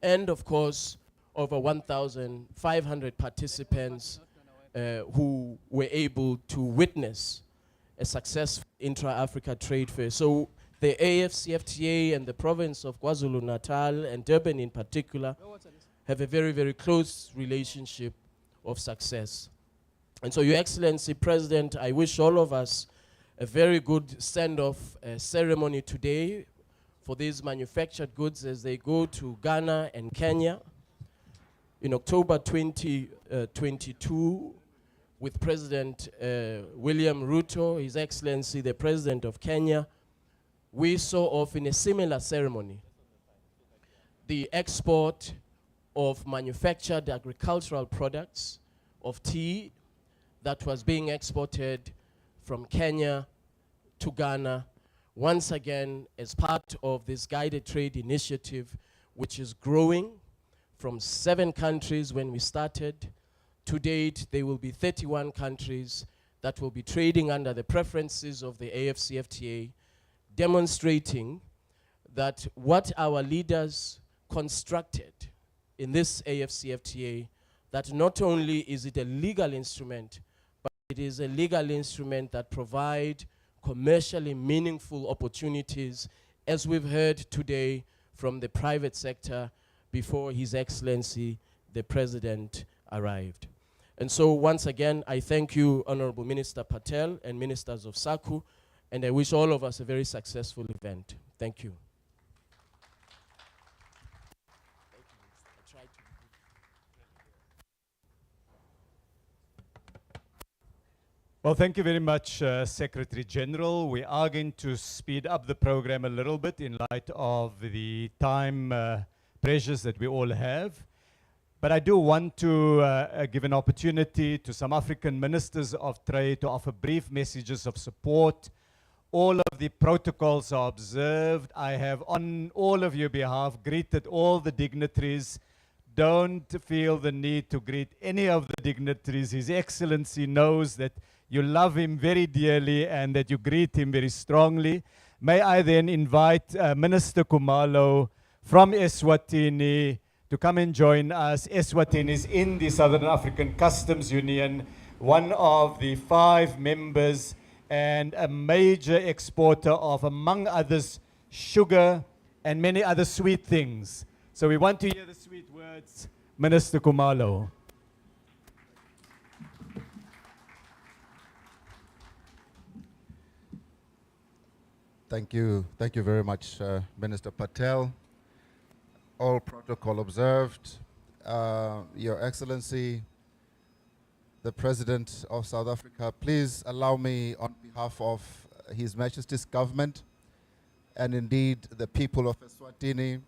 and of course, over 1,500 participants who were able to witness a successful intra-Africa trade fair. So the AfCFTA and the province of KwaZulu-Natal and Durban in particular have a very, very close relationship of success. And so, Your Excellency, President, I wish all of us a very good send-off ceremony today for these manufactured goods as they go to Ghana and Kenya. In October 2022, with President William Ruto, His Excellency, the President of Kenya, we saw off in a similar ceremony the export of manufactured agricultural products, of tea, that was being exported from Kenya to Ghana, once again as part of this guided trade initiative, which is growing from 7 countries when we started. To date, there will be 31 countries that will be trading under the preferences of the AfCFTA, demonstrating that what our leaders constructed in this AfCFTA, that not only is it a legal instrument, but it is a legal instrument that provides commercially meaningful opportunities, as we've heard today from the private sector before His Excellency, the President, arrived. And so once again, I thank you, Honorable Minister Patel and Ministers of SACU, and I wish all of us a very successful event. Thank you. Well, thank you very much, Secretary General. We are going to speed up the program a little bit in light of the time pressures that we all have. But I do want to give an opportunity to some African ministers of trade to offer brief messages of support. All of the protocols are observed. I have, on all of your behalf, greeted all the dignitaries. Don't feel the need to greet any of the dignitaries. His Excellency knows that you love him very dearly and that you greet him very strongly. May I then invite Minister Khumalo from Eswatini to come and join us. Eswatini is in the Southern African Customs Union, one of the 5 members and a major exporter of, among others, sugar and many other sweet things. So we want to hear the sweet words. Minister Khumalo. Thank you very much, Minister Patel. All protocol observed. Your Excellency, the President of South Africa, please allow me on behalf of His Majesty's government and indeed the people of Eswatini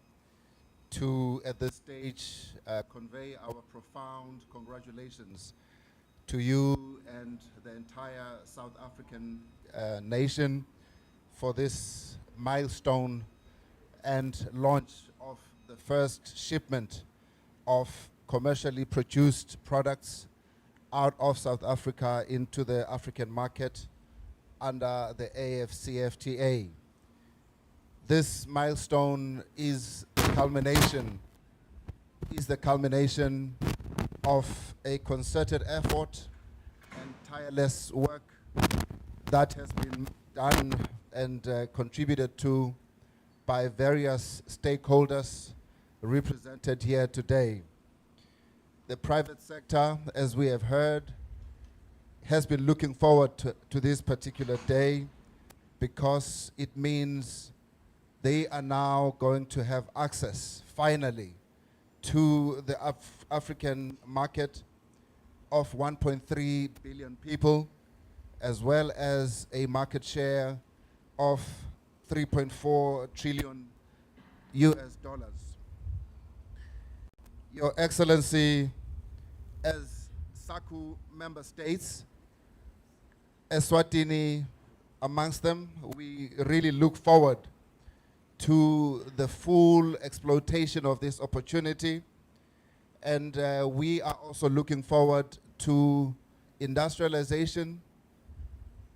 to, at this stage, convey our profound congratulations to you and the entire South African nation for this milestone and launch of the first shipment of commercially produced products out of South Africa into the African market under the AfCFTA. This milestone is the culmination of a concerted effort and tireless work that has been done and contributed to by various stakeholders represented here today. The private sector, as we have heard, has been looking forward to this particular day because it means they are now going to have access, finally, to the African market of 1.3 billion people, as well as a market share of 3.4 trillion US dollars. Your Excellency, as SACU member states, Eswatini amongst them, we really look forward to the full exploitation of this opportunity, and we are also looking forward to industrialization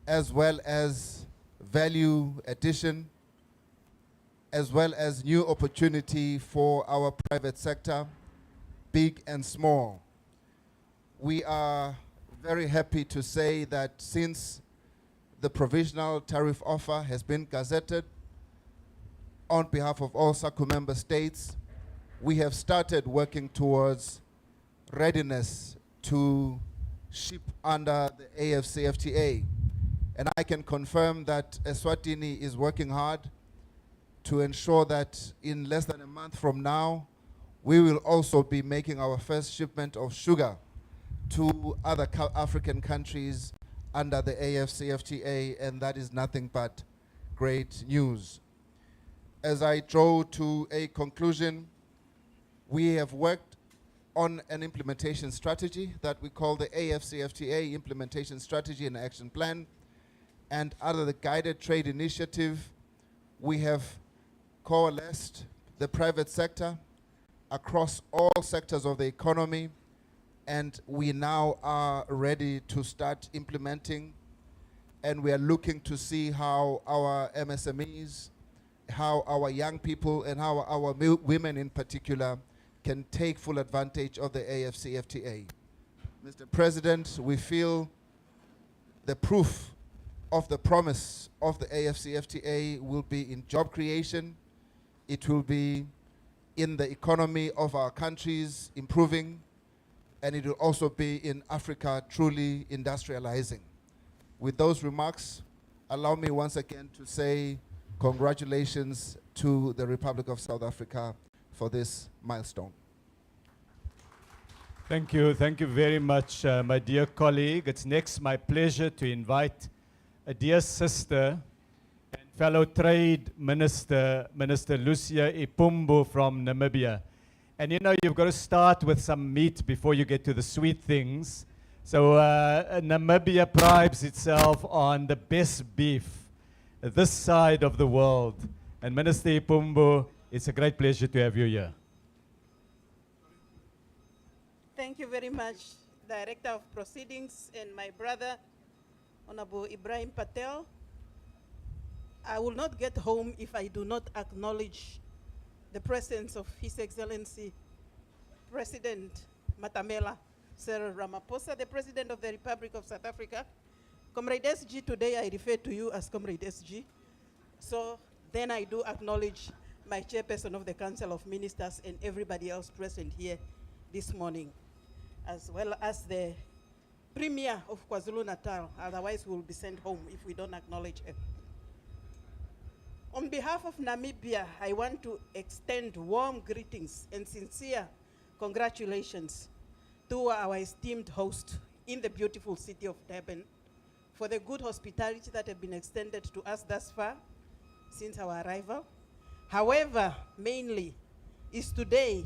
as well as value addition as well as new opportunity for our private sector, big and small. We are very happy to say that since the provisional tariff offer has been gazetted on behalf of all SACU member states, we have started working towards readiness to ship under the AfCFTA. And I can confirm that Eswatini is working hard to ensure that in less than a month from now, we will also be making our first shipment of sugar to other African countries under the AfCFTA, and that is nothing but great news. As I draw to a conclusion, we have worked on an implementation strategy that we call the AfCFTA Implementation Strategy and Action Plan. And under the Guided Trade Initiative, we have coalesced the private sector across all sectors of the economy, and we now are ready to start implementing. And we are looking to see how our MSMEs, how our young people, and how our women in particular can take full advantage of the AfCFTA. Mr. President, we feel the proof of the promise of the AfCFTA will be in job creation. It will be in the economy of our countries improving, and it will also be in Africa truly industrializing. With those remarks, allow me once again to say congratulations to the Republic of South Africa for this milestone. Thank you very much, my dear colleague. It's next my pleasure to invite a dear sister and fellow trade minister, Minister Lucia Ipumbu from Namibia. And you know, you've got to start with some meat before you get to the sweet things. So Namibia prides itself on the best beef this side of the world. And Minister Ipumbu, it's a great pleasure to have you here. Thank you very much, Director of Proceedings and my brother, Honorable Ibrahim Patel. I will not get home if I do not acknowledge the presence of His Excellency President Matamela Cyril Ramaphosa, the President of the Republic of South Africa. Comrade SG, today I refer to you as Comrade SG. So then I do acknowledge my chairperson of the Council of Ministers and everybody else present here this morning, as well as the Premier of KwaZulu-Natal. Otherwise we will be sent home if we don't acknowledge her. On behalf of Namibia, I want to extend warm greetings and sincere congratulations to our esteemed host in the beautiful city of Durban for the good hospitality that have been extended to us thus far since our arrival. However, mainly is today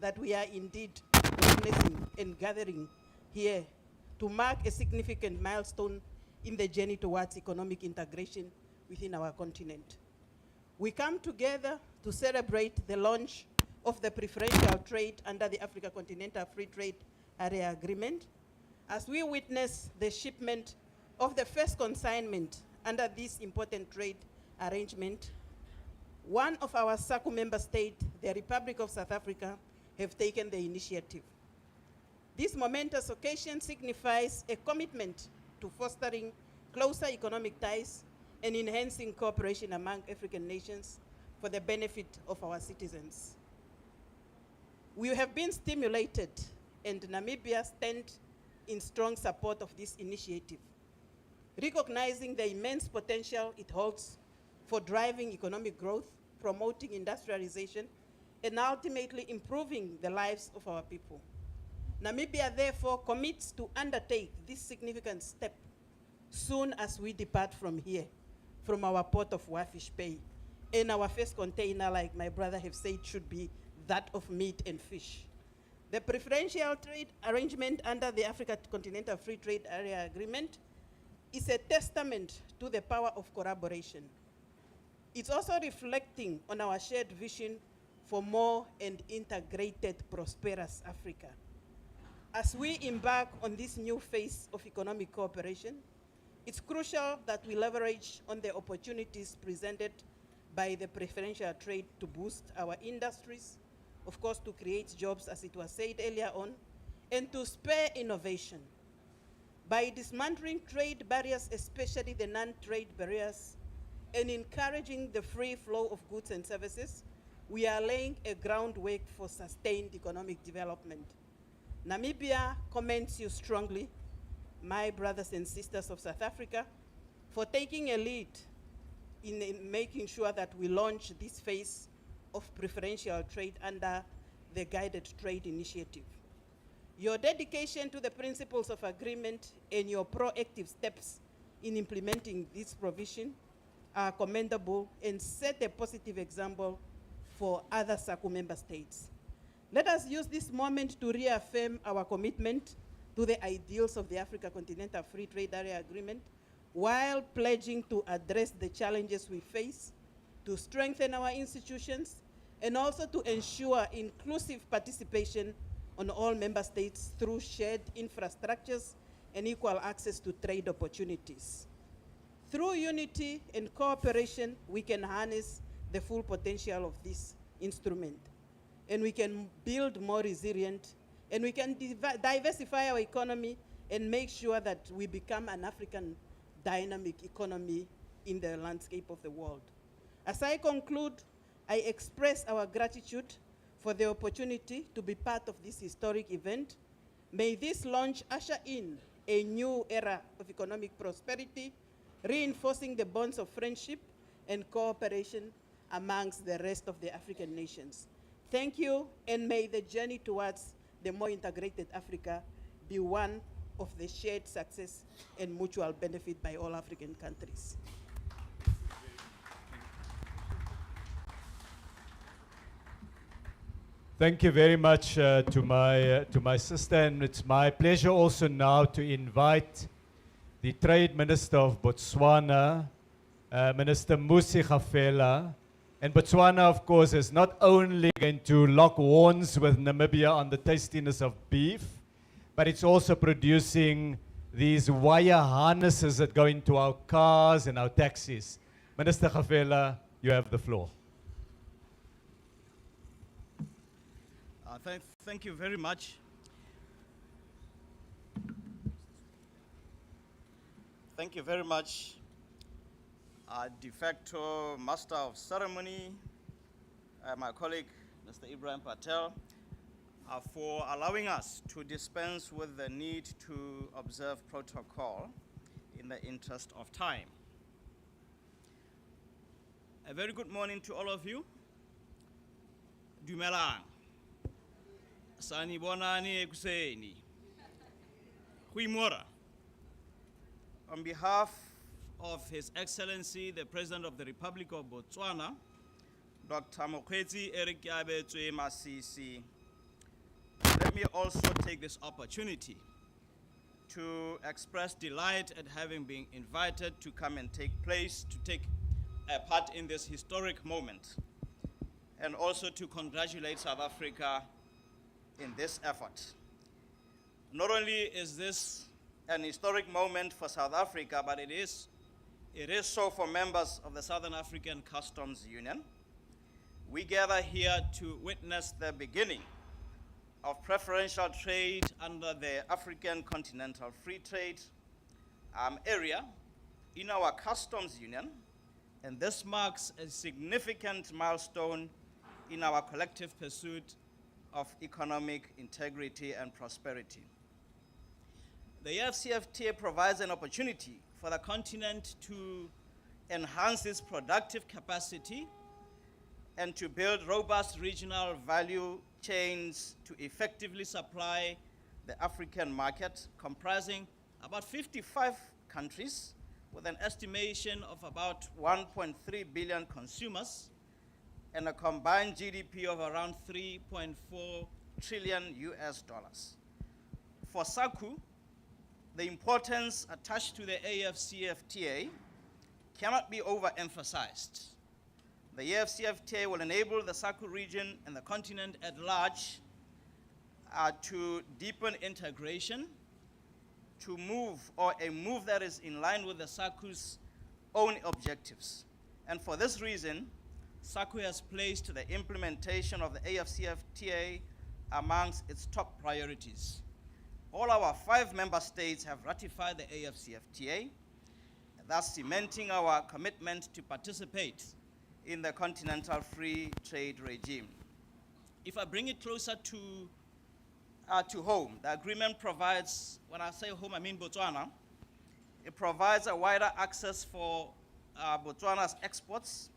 that we are indeed witnessing and gathering here to mark a significant milestone in the journey towards economic integration within our continent. We come together to celebrate the launch of the preferential trade under the Africa Continental Free Trade Area Agreement, as we witness the shipment of the first consignment under this important trade arrangement. One of our SACU member states, the Republic of South Africa, have taken the initiative. This momentous occasion signifies a commitment to fostering closer economic ties and enhancing cooperation among African nations for the benefit of our citizens. We have been stimulated, and Namibia stands in strong support of this initiative, recognizing the immense potential it holds for driving economic growth, promoting industrialization, and ultimately improving the lives of our people. Namibia therefore commits to undertake this significant step soon as we depart from here, from our port of Wafish Bay. And our first container, like my brother have said, should be that of meat and fish. The preferential trade arrangement under the Africa Continental Free Trade Area Agreement is a testament to the power of collaboration. It's also reflecting on our shared vision for more and integrated, prosperous Africa. As we embark on this new phase of economic cooperation, it's crucial that we leverage on the opportunities presented by the preferential trade to boost our industries, of course, to create jobs, as it was said earlier on, and to spur innovation. By dismantling trade barriers, especially the non-trade barriers, and encouraging the free flow of goods and services, we are laying a groundwork for sustained economic development. Namibia commends you strongly, my brothers and sisters of South Africa, for taking a lead in making sure that we launch this phase of preferential trade under the Guided Trade Initiative. Your dedication to the principles of agreement and your proactive steps in implementing this provision are commendable and set a positive example for other SACU member states. Let us use this moment to reaffirm our commitment to the ideals of the Africa Continental Free Trade Area Agreement, while pledging to address the challenges we face, to strengthen our institutions, and also to ensure inclusive participation on all member states through shared infrastructures and equal access to trade opportunities. Through unity and cooperation, we can harness the full potential of this instrument, and we can build more resilient, and we can diversify our economy and make sure that we become an African dynamic economy in the landscape of the world. As I conclude, I express our gratitude for the opportunity to be part of this historic event. May this launch usher in a new era of economic prosperity, reinforcing the bonds of friendship and cooperation amongst the rest of the African nations. Thank you, and may the journey towards the more integrated Africa be one of the shared success and mutual benefit by all African countries. Thank you very much to my sister, and it's my pleasure also now to invite the Trade Minister of Botswana, Minister Musi Gafela. And Botswana, of course, is not only going to lock horns with Namibia on the tastiness of beef, but it's also producing these wire harnesses that go into our cars and our taxis. Minister Gafela, you have the floor. Thank you very much. Thank you very much, de facto Master of Ceremony, my colleague, Mr. Ibrahim Patel, for allowing us to dispense with the need to observe protocol in the interest of time. A very good morning to all of you. Dumelang. Sani bonani ekuseni. Huimora. On behalf of His Excellency, the President of the Republic of Botswana, Dr. Mokgweetsi Eric Yabetswe Masisi, let me also take this opportunity to express delight at having been invited to come and take a part in this historic moment, and also to congratulate South Africa in this effort. Not only is this an historic moment for South Africa, but it is so for members of the Southern African Customs Union. We gather here to witness the beginning of preferential trade under the African Continental Free Trade area in our customs union, and this marks a significant milestone in our collective pursuit of economic integrity and prosperity. The AfCFTA provides an opportunity for the continent to enhance its productive capacity and to build robust regional value chains to effectively supply the African market, comprising about 55 countries with an estimation of about 1.3 billion consumers and a combined GDP of around 3.4 trillion US dollars. For SACU, the importance attached to the AfCFTA cannot be overemphasized. The AfCFTA will enable the SACU region and the continent at large to deepen integration, to move, or a move that is in line with the SACU's own objectives. And for this reason, SACU has placed the implementation of the AfCFTA amongst its top priorities. All our 5 member states have ratified the AfCFTA, thus cementing our commitment to participate in the continental free trade regime. If I bring it closer to home, the agreement provides, when I say home, I mean Botswana, it provides a wider access for Botswana's exports,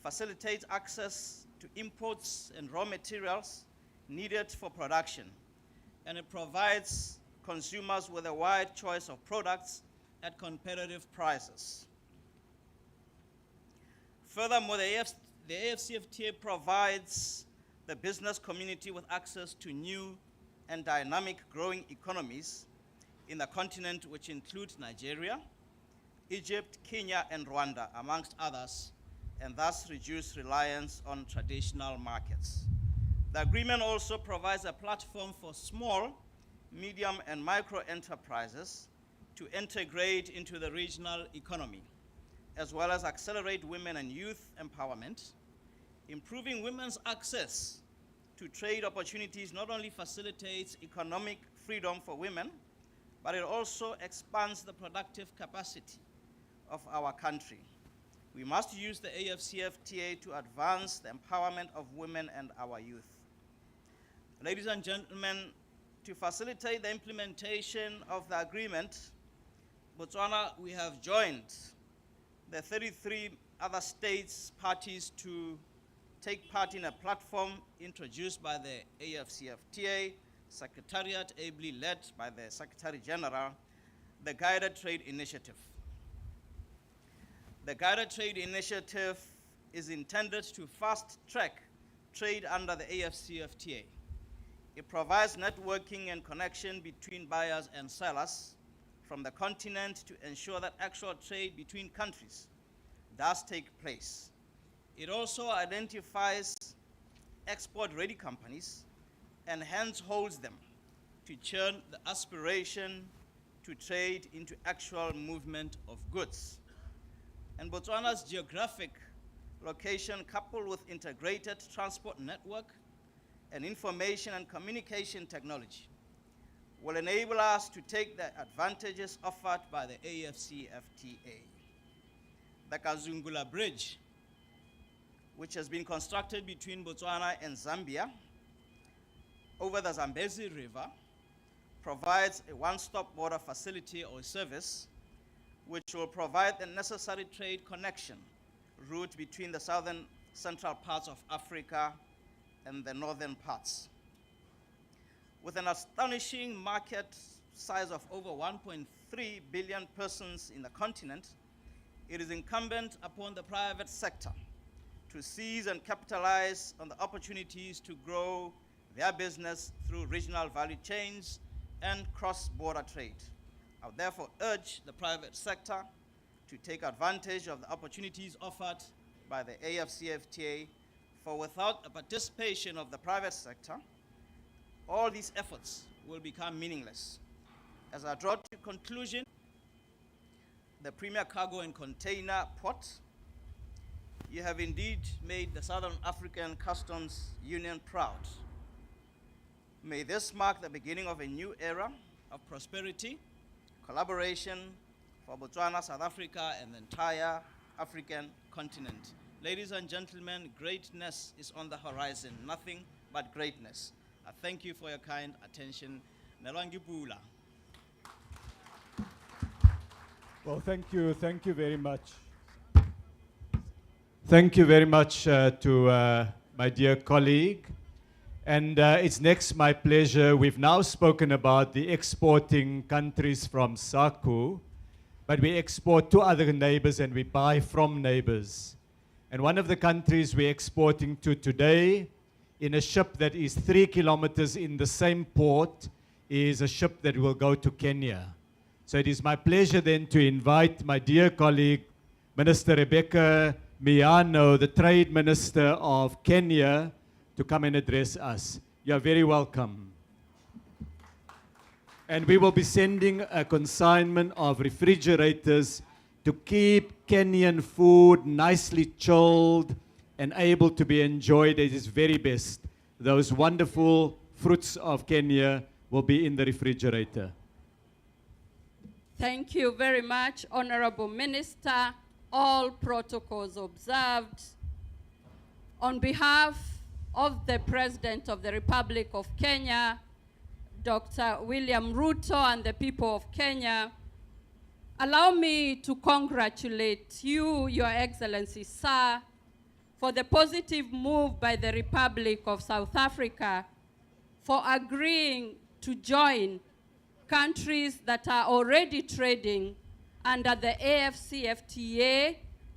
facilitates access to imports and raw materials needed for production, and it provides consumers with a wide choice of products at competitive prices. Furthermore, the AfCFTA provides the business community with access to new and dynamic growing economies in the continent, which include Nigeria, Egypt, Kenya, and Rwanda, amongst others, and thus reduce reliance on traditional markets. The agreement also provides a platform for small, medium, and micro enterprises to integrate into the regional economy, as well as accelerate women and youth empowerment. Improving women's access to trade opportunities not only facilitates economic freedom for women, but it also expands the productive capacity of our country. We must use the AfCFTA to advance the empowerment of women and our youth. Ladies and gentlemen, to facilitate the implementation of the agreement, Botswana, we have joined the 33 other states parties to take part in a platform introduced by the AfCFTA Secretariat, ably led by the Secretary General, the Guided Trade Initiative. The Guided Trade Initiative is intended to fast-track trade under the AfCFTA. It provides networking and connection between buyers and sellers from the continent to ensure that actual trade between countries does take place. It also identifies export-ready companies and hence holds them to churn the aspiration to trade into actual movement of goods. And Botswana's geographic location, coupled with integrated transport network and information and communication technology, will enable us to take the advantages offered by the AfCFTA. The Kazungula Bridge, which has been constructed between Botswana and Zambia over the Zambezi River, provides a one-stop border facility or service which will provide the necessary trade connection route between the southern central parts of Africa and the northern parts. With an astonishing market size of over 1.3 billion persons in the continent, it is incumbent upon the private sector to seize and capitalize on the opportunities to grow their business through regional value chains and cross-border trade. I would therefore urge the private sector to take advantage of the opportunities offered by the AfCFTA, for without the participation of the private sector, all these efforts will become meaningless. As I draw to conclusion, the premier cargo and container port, you have indeed made the Southern African Customs Union proud. May this mark the beginning of a new era of prosperity, collaboration for Botswana, South Africa, and the entire African continent. Ladies and gentlemen, greatness is on the horizon, nothing but greatness. I thank you for your kind attention. Nelwangi Pula. Well, thank you very much. Thank you very much to my dear colleague. And it's next my pleasure. We've now spoken about the exporting countries from SACU, but we export to other neighbors and we buy from neighbors. And one of the countries we're exporting to today, in a ship that is 3 kilometers in the same port, is a ship that will go to Kenya. So it is my pleasure then to invite my dear colleague, Minister Rebecca Miano, the Trade Minister of Kenya, to come and address us. You are very welcome. And we will be sending a consignment of refrigerators to keep Kenyan food nicely chilled and able to be enjoyed at its very best. Those wonderful fruits of Kenya will be in the refrigerator. Thank you very much, Honorable Minister. All protocols observed. On behalf of the President of the Republic of Kenya, Dr. William Ruto, and the people of Kenya, allow me to congratulate you, Your Excellency, sir, for the positive move by the Republic of South Africa for agreeing to join countries that are already trading under the AfCFTA,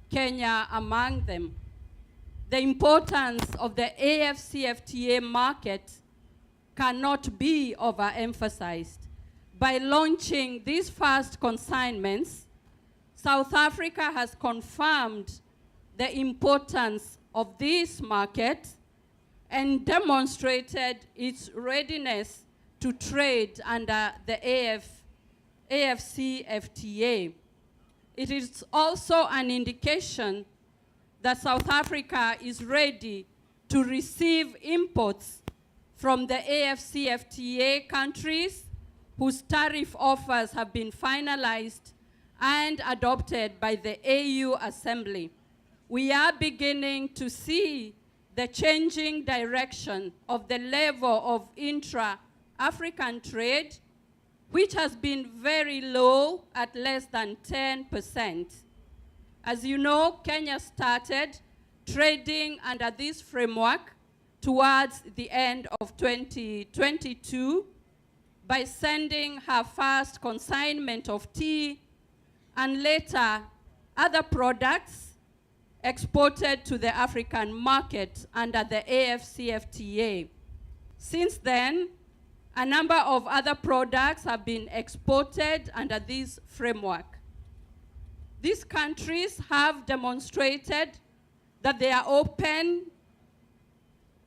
Kenya among them. The importance of the AfCFTA market cannot be overemphasized. By launching these first consignments, South Africa has confirmed the importance of this market and demonstrated its readiness to trade under the AfCFTA. It is also an indication that South Africa is ready to receive imports from the AfCFTA countries whose tariff offers have been finalized and adopted by the AU Assembly. We are beginning to see the changing direction of the level of intra-African trade, which has been very low at less than 10%. As you know, Kenya started trading under this framework towards the end of 2022 by sending her first consignment of tea and later other products exported to the African market under the AfCFTA. Since then, a number of other products have been exported under this framework. These countries have demonstrated that they are open,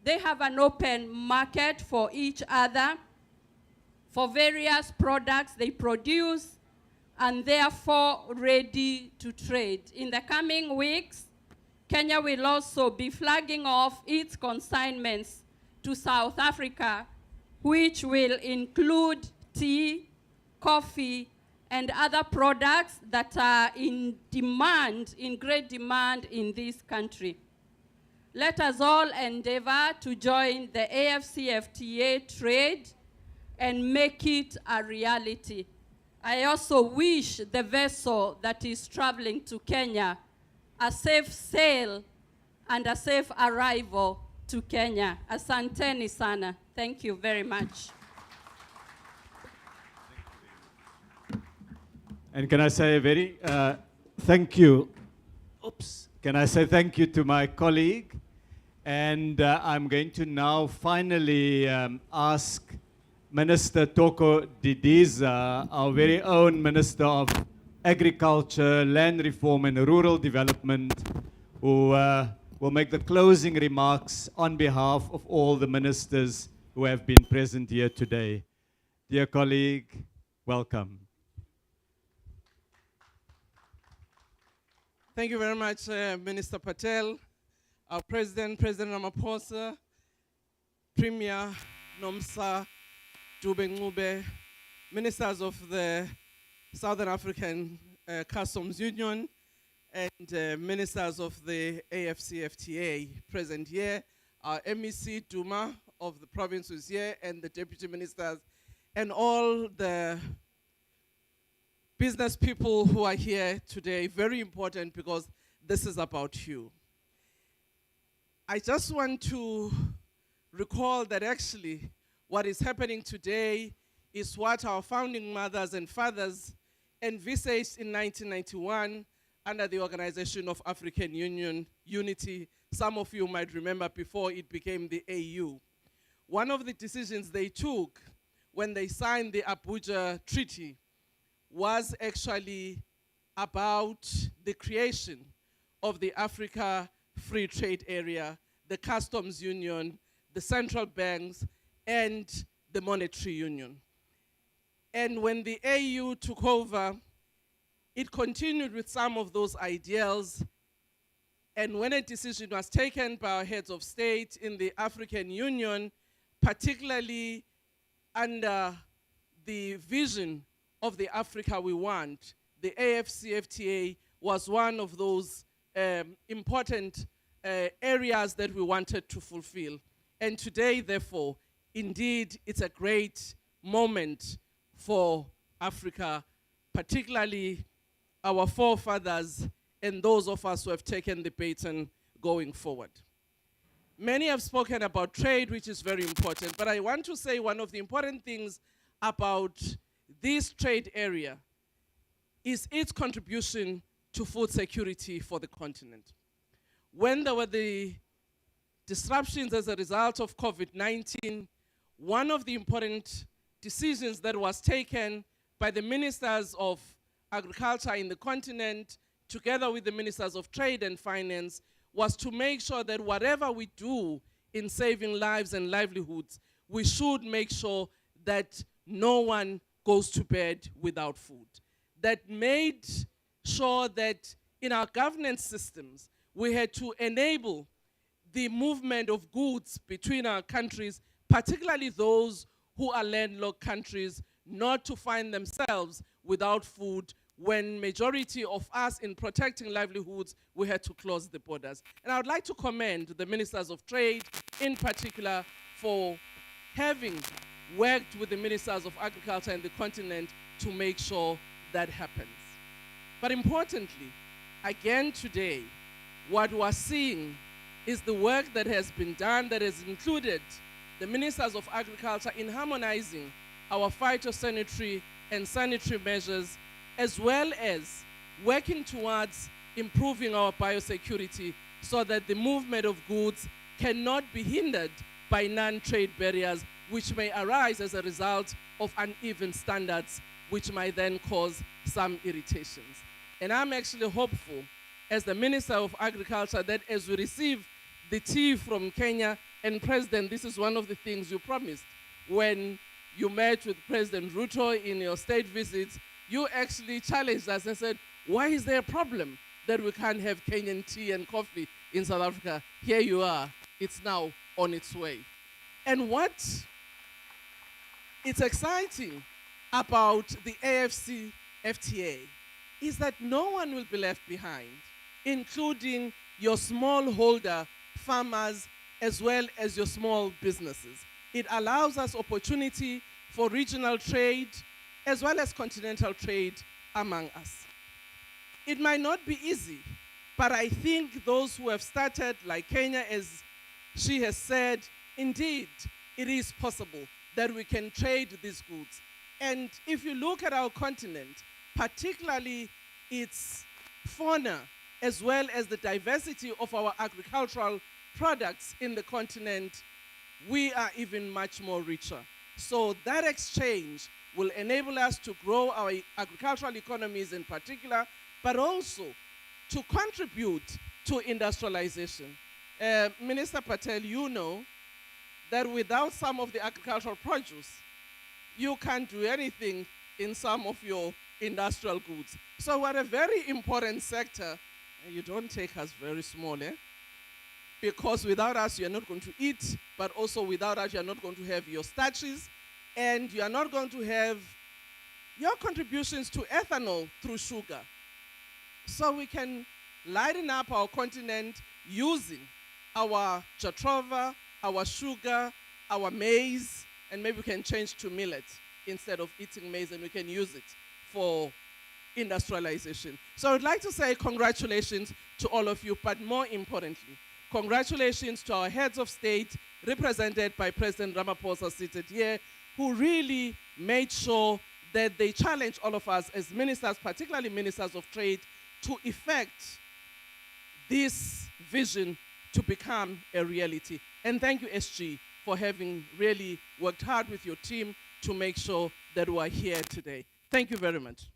they have an open market for each other, for various products they produce, and therefore ready to trade. In the coming weeks, Kenya will also be flagging off its consignments to South Africa, which will include tea, coffee, and other products that are in demand, in great demand in this country. Let us all endeavor to join the AfCFTA trade and make it a reality. I also wish the vessel that is traveling to Kenya a safe sail and a safe arrival to Kenya. Asanteni sana. Thank you very much. And can I say a very thank you? Oops. Can I say thank you to my colleague? And I'm going to now finally ask Minister Toko Didiza, our very own Minister of Agriculture, Land Reform and Rural Development, who will make the closing remarks on behalf of all the ministers who have been present here today. Dear colleague, welcome. Thank you very much, Minister Patel, our President Ramaphosa, Premier Nomsa Dube, ministers of the Southern African Customs Union, and ministers of the AfCFTA present here, our MEC Duma of the province is here, and the deputy ministers, and all the business people who are here today. Very important because this is about you. I just want to recall that actually what is happening today is what our founding mothers and fathers envisaged in 1991 under the Organization of African Union Unity. Some of you might remember before it became the AU. One of the decisions they took when they signed the Abuja Treaty was actually about the creation of the Africa Free Trade Area, the Customs Union, the central banks, and the Monetary Union. And when the AU took over, it continued with some of those ideals And when a decision was taken by our heads of state in the African Union, particularly under the vision of the Africa we want, the AfCFTA was one of those important areas that we wanted to fulfill. And today, therefore, indeed, it's a great moment for Africa, particularly our forefathers and those of us who have taken the baton going forward. Many have spoken about trade, which is very important, but I want to say one of the important things about this trade area is its contribution to food security for the continent. When there were the disruptions as a result of COVID-19, one of the important decisions that was taken by the ministers of agriculture in the continent, together with the ministers of trade and finance, was to make sure that whatever we do in saving lives and livelihoods, we should make sure that no one goes to bed without food. That made sure that in our governance systems, we had to enable the movement of goods between our countries, particularly those who are landlocked countries, not to find themselves without food when majority of us in protecting livelihoods, we had to close the borders. And I would like to commend the ministers of trade in particular for having worked with the ministers of agriculture in the continent to make sure that happens. But importantly, again today, what we're seeing is the work that has been done that has included the ministers of agriculture in harmonizing our phytosanitary and sanitary measures, as well as working towards improving our biosecurity so that the movement of goods cannot be hindered by non-trade barriers which may arise as a result of uneven standards, which might then cause some irritations. And I'm actually hopeful, as the Minister of Agriculture, that as we receive the tea from Kenya, and President, this is one of the things you promised when you met with President Ruto in your state visits. You actually challenged us and said, why is there a problem that we can't have Kenyan tea and coffee in South Africa? Here you are. It's now on its way. And what is exciting about the AfCFTA is that no one will be left behind, including your smallholder farmers as well as your small businesses. It allows us opportunity for regional trade as well as continental trade among us. It might not be easy, but I think those who have started, like Kenya, as she has said, indeed, it is possible that we can trade these goods. And if you look at our continent, particularly its fauna, as well as the diversity of our agricultural products in the continent, we are even much more richer. So that exchange will enable us to grow our agricultural economies in particular, but also to contribute to industrialization. Minister Patel, you know that without some of the agricultural produce, you can't do anything in some of your industrial goods. So we're a very important sector. And you don't take us very small, eh? Because without us, you're not going to eat, but also without us, you're not going to have your starches, and you're not going to have your contributions to ethanol through sugar. So we can lighten up our continent using our jatrova, our sugar, our maize, and maybe we can change to millet instead of eating maize, and we can use it for industrialization. So I'd like to say congratulations to all of you, but more importantly, congratulations to our heads of state, represented by President Ramaphosa seated here, who really made sure that they challenged all of us as ministers, particularly ministers of trade, to effect this vision to become a reality. And thank you, SG, for having really worked hard with your team to make sure that we are here today. Thank you very much.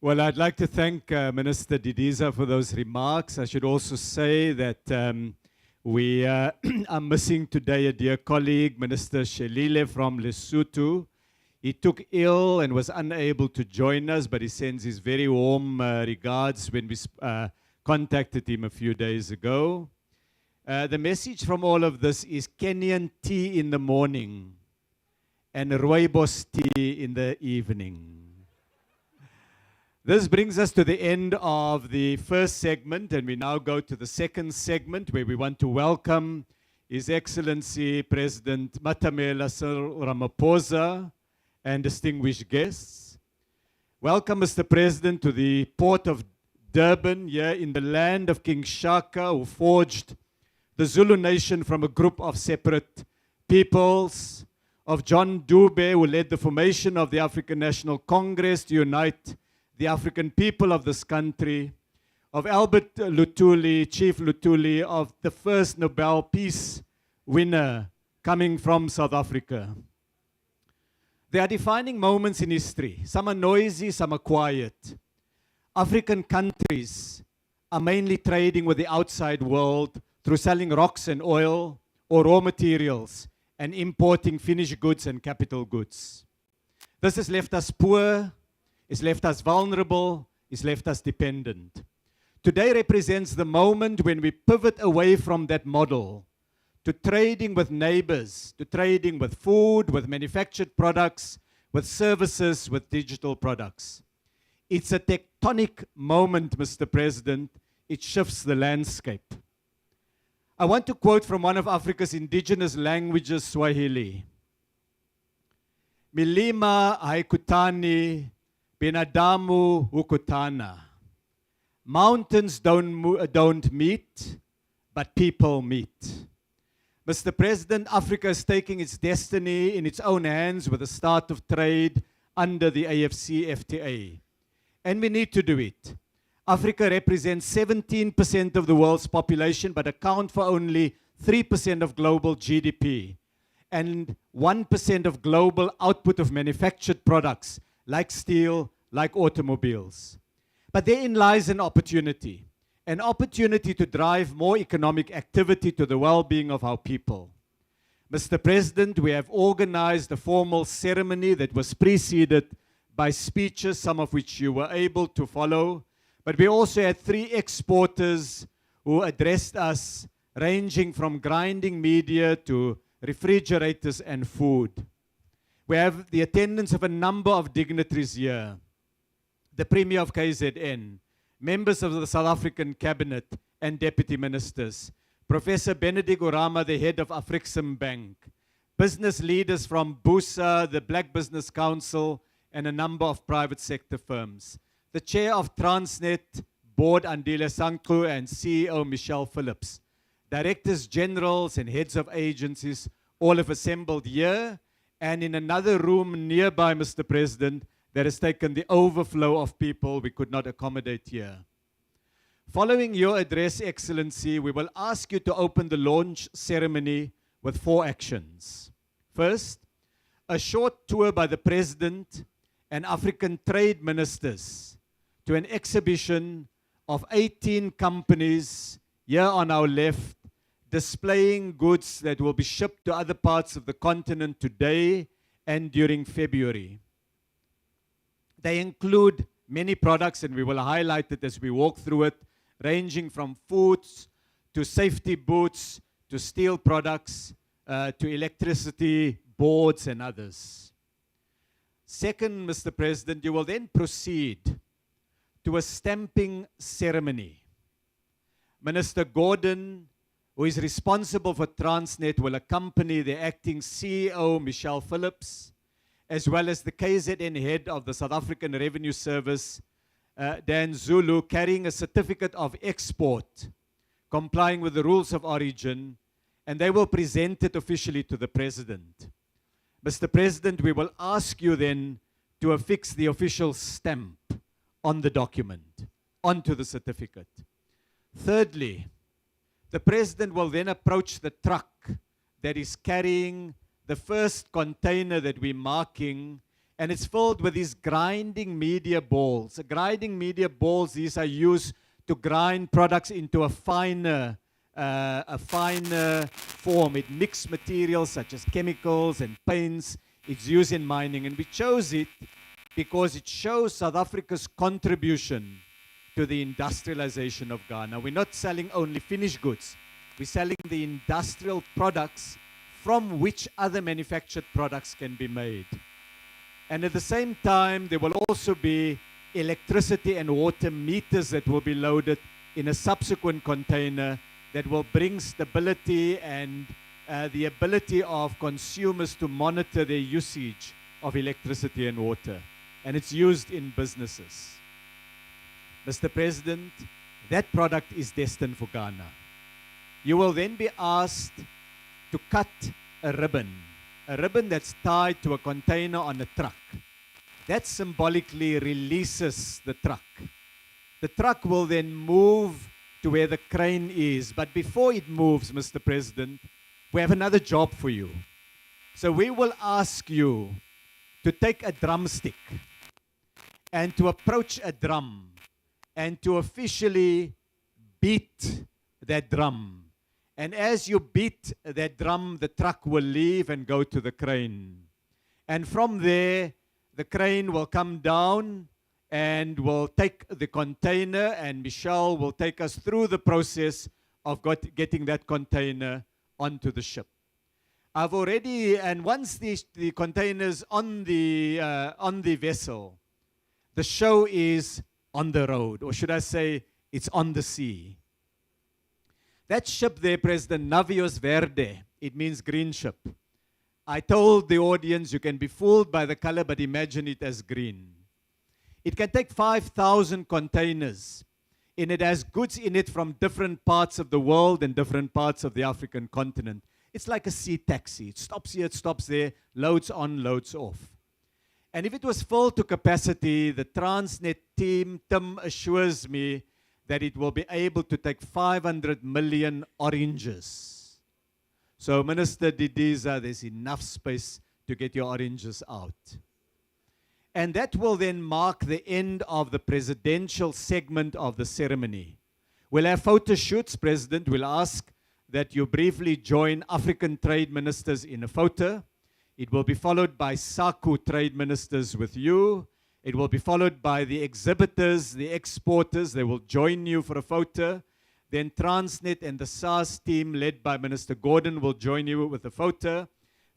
Well, I'd like to thank Minister Didiza for those remarks. I should also say that we are missing today a dear colleague, Minister Shelile from Lesotho. He took ill and was unable to join us, but he sends his very warm regards when we contacted him a few days ago. The message from all of this is Kenyan tea in the morning and rooibos tea in the evening. This brings us to the end of the first segment, and we now go to the second segment where we want to welcome His Excellency President Matamela Cyril Ramaphosa and distinguished guests. Welcome, Mr. President, to the port of Durban, here in the land of King Shaka, who forged the Zulu nation from a group of separate peoples, of John Dube, who led the formation of the African National Congress to unite the African people of this country, of Albert Luthuli, Chief Luthuli, of the first Nobel Peace winner coming from South Africa. There are defining moments in history. Some are noisy, some are quiet. African countries are mainly trading with the outside world through selling rocks and oil or raw materials and importing finished goods and capital goods. This has left us poor, it's left us vulnerable, it's left us dependent. Today represents the moment when we pivot away from that model to trading with neighbors, to trading with food, with manufactured products, with services, with digital products. It's a tectonic moment, Mr. President. It shifts the landscape. I want to quote from one of Africa's indigenous languages, Swahili. Milima haikutani, binadamu hukutana. Mountains don't meet, but people meet. Mr. President, Africa is taking its destiny in its own hands with the start of trade under the AfCFTA. And we need to do it. Africa represents 17% of the world's population, but account for only 3% of global GDP and 1% of global output of manufactured products like steel, like automobiles. But therein lies an opportunity to drive more economic activity to the well-being of our people. Mr. President, we have organized a formal ceremony that was preceded by speeches, some of which you were able to follow. But we also had 3 exporters who addressed us, ranging from grinding media to refrigerators and food. We have the attendance of a number of dignitaries here. The Premier of KZN, members of the South African Cabinet and Deputy Ministers, Professor Benedict Urama, the head of Afrixim Bank, business leaders from BUSA, the Black Business Council, and a number of private sector firms. The chair of Transnet Board, Andile Sankru, and CEO Michelle Phillips. Directors generals and heads of agencies all have assembled here, and in another room nearby, Mr. President, that has taken the overflow of people we could not accommodate here. Following your address, Excellency, we will ask you to open the launch ceremony with 4 actions. First, a short tour by the President and African trade ministers to an exhibition of 18 companies here on our left, displaying goods that will be shipped to other parts of the continent today and during February. They include many products, and we will highlight it as we walk through it, ranging from foods to safety boots to steel products to electricity boards and others. Second, Mr. President, you will then proceed to a stamping ceremony. Minister Gordon, who is responsible for Transnet, will accompany the acting CEO, Michelle Phillips, as well as the KZN head of the South African Revenue Service, Dan Zulu, carrying a certificate of export, complying with the rules of origin, and they will present it officially to the President. Mr. President, we will ask you then to affix the official stamp on the document, onto the certificate. Thirdly, the President will then approach the truck that is carrying the first container that we're marking, and it's filled with these grinding media balls. Grinding media balls, these are used to grind products into a finer form. It mixes materials such as chemicals and paints It's used in mining, and we chose it because it shows South Africa's contribution to the industrialization of Ghana. We're not selling only finished goods. We're selling the industrial products from which other manufactured products can be made. And at the same time, there will also be electricity and water meters that will be loaded in a subsequent container that will bring stability and the ability of consumers to monitor their usage of electricity and water. And it's used in businesses. Mr. President, that product is destined for Ghana. You will then be asked to cut a ribbon that's tied to a container on a truck. That symbolically releases the truck. The truck will then move to where the crane is. But before it moves, Mr. President, we have another job for you. So we will ask you to take a drumstick and to approach a drum and to officially beat that drum. And as you beat that drum, the truck will leave and go to the crane. And from there, the crane will come down and will take the container, and Michelle will take us through the process of getting that container onto the ship. I've already, and once the container's on the vessel, the show is on the road, or should I say, it's on the sea. That ship there, President, Navios Verde, it means green ship. I told the audience you can be fooled by the color, but imagine it as green. It can take 5,000 containers, and it has goods in it from different parts of the world and different parts of the African continent. It's like a sea taxi. It stops here, it stops there, loads on, loads off. And if it was full to capacity, the Transnet team, Tim, assures me that it will be able to take 500 million oranges. So, Minister Didiza, there's enough space to get your oranges out. And that will then mark the end of the presidential segment of the ceremony. We'll have photo shoots, President. We'll ask that you briefly join African trade ministers in a photo. It will be followed by SACU trade ministers with you. It will be followed by the exhibitors, the exporters. They will join you for a photo. Then Transnet and the SARS team led by Minister Gordon will join you with a photo.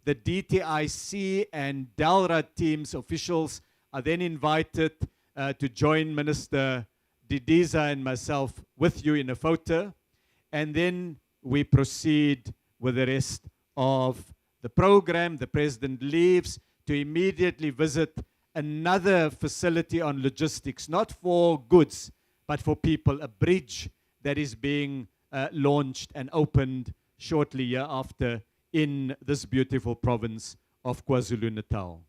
The DTIC and DALRA teams, officials, are then invited to join Minister Didiza and myself with you in a photo. And then we proceed with the rest of the program. The President leaves to immediately visit another facility on logistics, not for goods, but for people, a bridge that is being launched and opened shortly hereafter in this beautiful province of KwaZulu-Natal.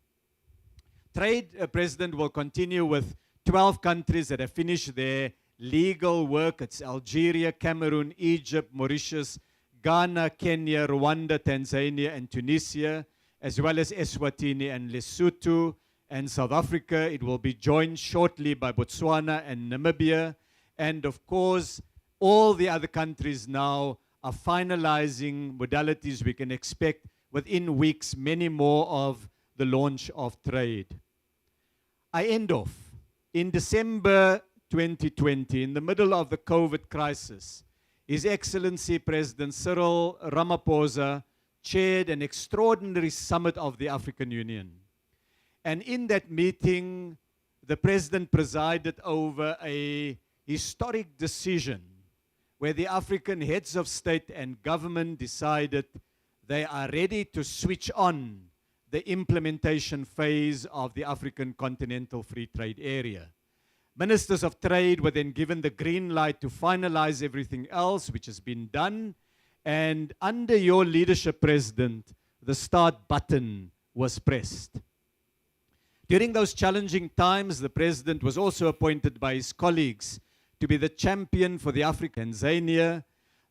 Trade, President, will continue with 12 countries that have finished their legal work. It's Algeria, Cameroon, Egypt, Mauritius, Ghana, Kenya, Rwanda, Tanzania, and Tunisia, as well as Eswatini and Lesotho and South Africa. It will be joined shortly by Botswana and Namibia. And of course, all the other countries now are finalizing modalities. We can expect within weeks many more of the launch of trade. I end off. In December 2020, in the middle of the COVID crisis, His Excellency President Cyril Ramaphosa chaired an extraordinary summit of the African Union. And in that meeting, the President presided over a historic decision where the African heads of state and government decided they are ready to switch on the implementation phase of the African Continental Free Trade Area. Ministers of Trade were then given the green light to finalize everything else, which has been done. And under your leadership, President, the start button was pressed. During those challenging times, the President was also appointed by his colleagues to be the champion for the African Tanzania,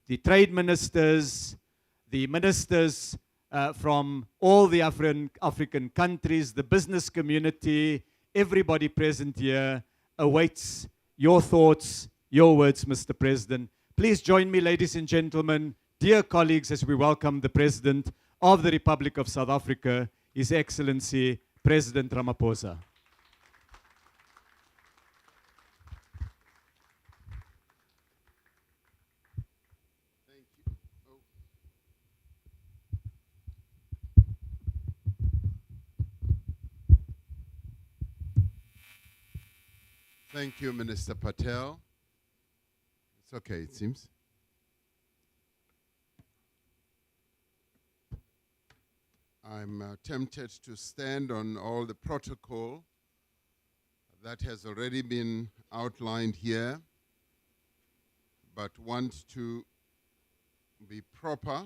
the trade ministers, the ministers from all the African countries, the business community, everybody present here awaits your thoughts, your words, Mr. President. Please join me, ladies and gentlemen, dear colleagues, as we welcome the President of the Republic of South Africa, His Excellency President Ramaphosa. Thank you, Minister Patel. It's okay, it seems. I'm tempted to stand on all the protocol that has already been outlined here, but want to be proper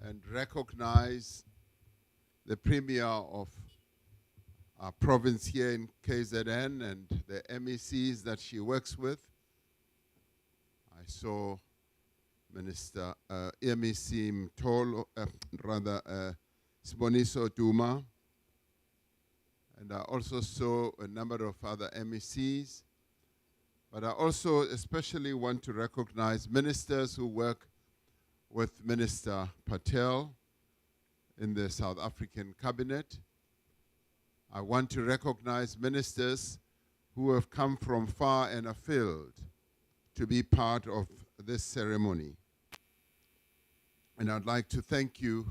and recognize the Premier of our province here in KZN and the MECs that she works with. I saw Minister MEC Mtolo, Siboniso Duma, and I also saw a number of other MECs. But I also especially want to recognize ministers who work with Minister Patel in the South African cabinet. I want to recognize ministers who have come from far and afield to be part of this ceremony. And I'd like to thank you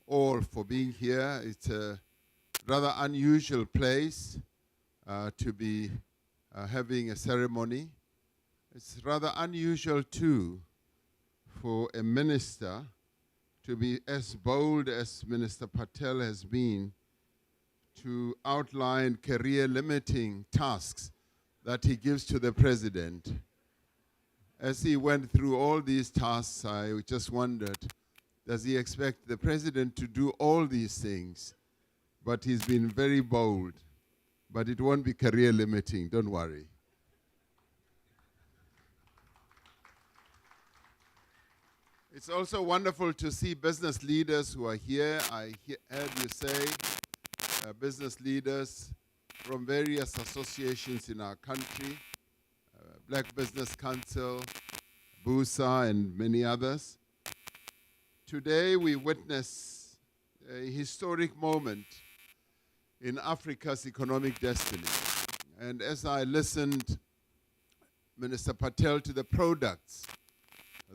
all for being here. It's a rather unusual place to be having a ceremony. It's rather unusual too for a minister to be as bold as Minister Patel has been to outline career-limiting tasks that he gives to the president. As he went through all these tasks, I just wondered, does he expect the president to do all these things? But he's been very bold. But it won't be career-limiting, don't worry. It's also wonderful to see business leaders who are here. I heard you say business leaders from various associations in our country, Black Business Council, BUSA, and many others. Today we witness a historic moment in Africa's economic destiny. And as I listened, Minister Patel, to the products